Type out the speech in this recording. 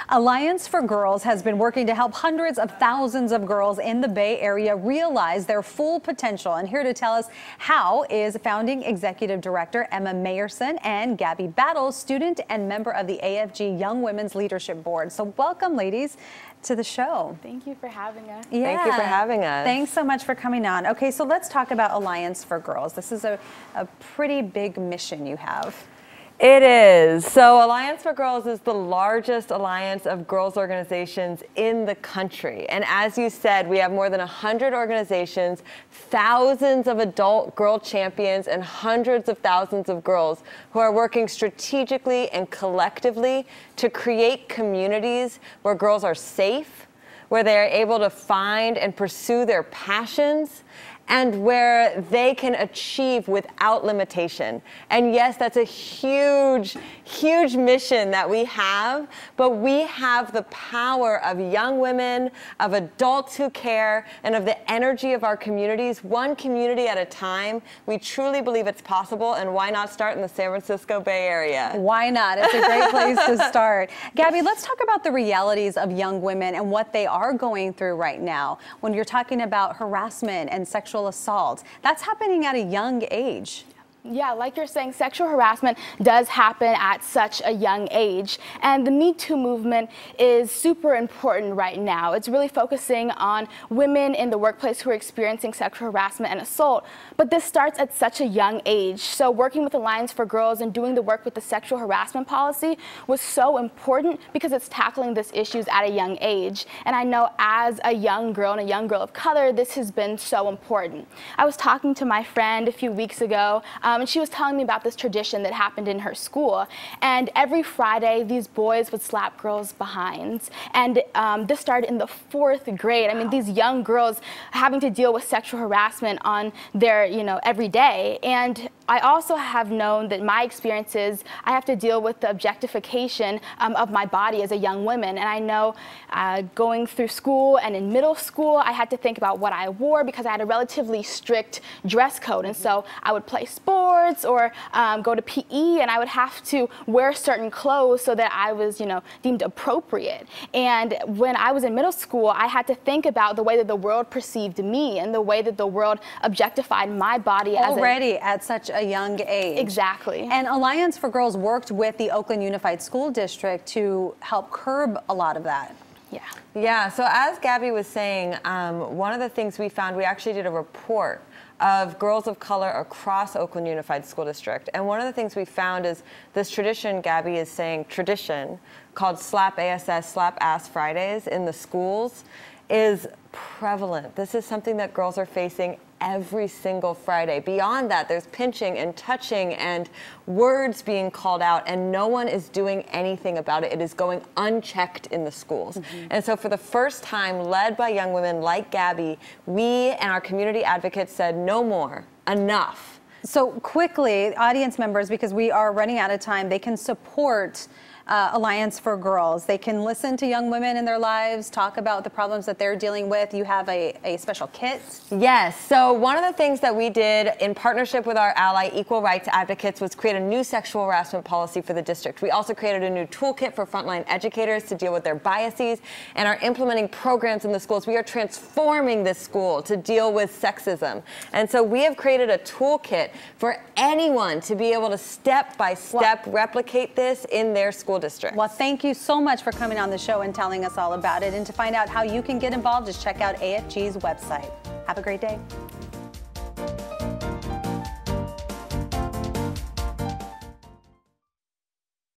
Alliance for Girls has been working to help hundreds of thousands of girls in the Bay Area realize their full potential. And here to tell us how is founding executive director Emma Mayerson and Gaby Battle, student and member of the AFG Young Women's Leadership Board. So welcome, ladies, to the show. Thank you for having us. Yeah. Thank you for having us. Thanks so much for coming on. Okay, so let's talk about Alliance for Girls. This is a pretty big mission you have. It is. So Alliance for Girls is the largest alliance of girls organizations in the country. And as you said, we have more than 100 organizations, thousands of adult girl champions, and hundreds of thousands of girls who are working strategically and collectively to create communities where girls are safe, where they are able to find and pursue their passions, and where they can achieve without limitation. And yes, that's a huge, huge mission that we have, but we have the power of young women, of adults who care, and of the energy of our communities, one community at a time. We truly believe it's possible, and why not start in the San Francisco Bay Area? Why not? It's a great place to start. Gaby, let's talk about the realities of young women and what they are going through right now. When you're talking about harassment and sexual assault, that's happening at a young age. Yeah, like you're saying, sexual harassment does happen at such a young age. And the Me Too movement is super important right now. It's really focusing on women in the workplace who are experiencing sexual harassment and assault. But this starts at such a young age. So working with Alliance for Girls and doing the work with the sexual harassment policy was so important because it's tackling these issues at a young age. And I know as a young girl and a young girl of color, this has been so important. I was talking to my friend a few weeks ago, and she was telling me about this tradition that happened in her school. And every Friday, these boys would slap girls' behinds. And this started in the 4th grade. I mean, these young girls having to deal with sexual harassment on their, every day. And I also have known that my experiences, I have to deal with the objectification of my body as a young woman. And I know going through school and in middle school, I had to think about what I wore because I had a relatively strict dress code. And so I would play sports or go to PE, and I would have to wear certain clothes so that I was, deemed appropriate. And when I was in middle school, I had to think about the way that the world perceived me and the way that the world objectified my body already at such a young age. Exactly. And Alliance for Girls worked with the Oakland Unified School District to help curb a lot of that. Yeah, so as Gaby was saying, one of the things we found, we actually did a report of girls of color across Oakland Unified School District. And one of the things we found is this tradition, Gaby is saying tradition, called Slap ASS, Slap Ass Fridays in the schools is prevalent. This is something that girls are facing every single Friday. Beyond that, there's pinching and touching and words being called out, and no one is doing anything about it. It is going unchecked in the schools. And so for the first time, led by young women like Gaby, we and our community advocates said, no more, enough. So quickly, audience members, because we are running out of time, they can support Alliance for Girls. They can listen to young women in their lives, talk about the problems that they're dealing with. You have a special kit. Yes. So one of the things that we did in partnership with our ally Equal Rights Advocates was create a new sexual harassment policy for the district. We also created a new toolkit for frontline educators to deal with their biases and are implementing programs in the schools. We are transforming this school to deal with sexism. And so we have created a toolkit for anyone to be able to step by step replicate this in their school district. Well, thank you so much for coming on the show and telling us all about it. And to find out how you can get involved, just check out AFG's website. Have a great day.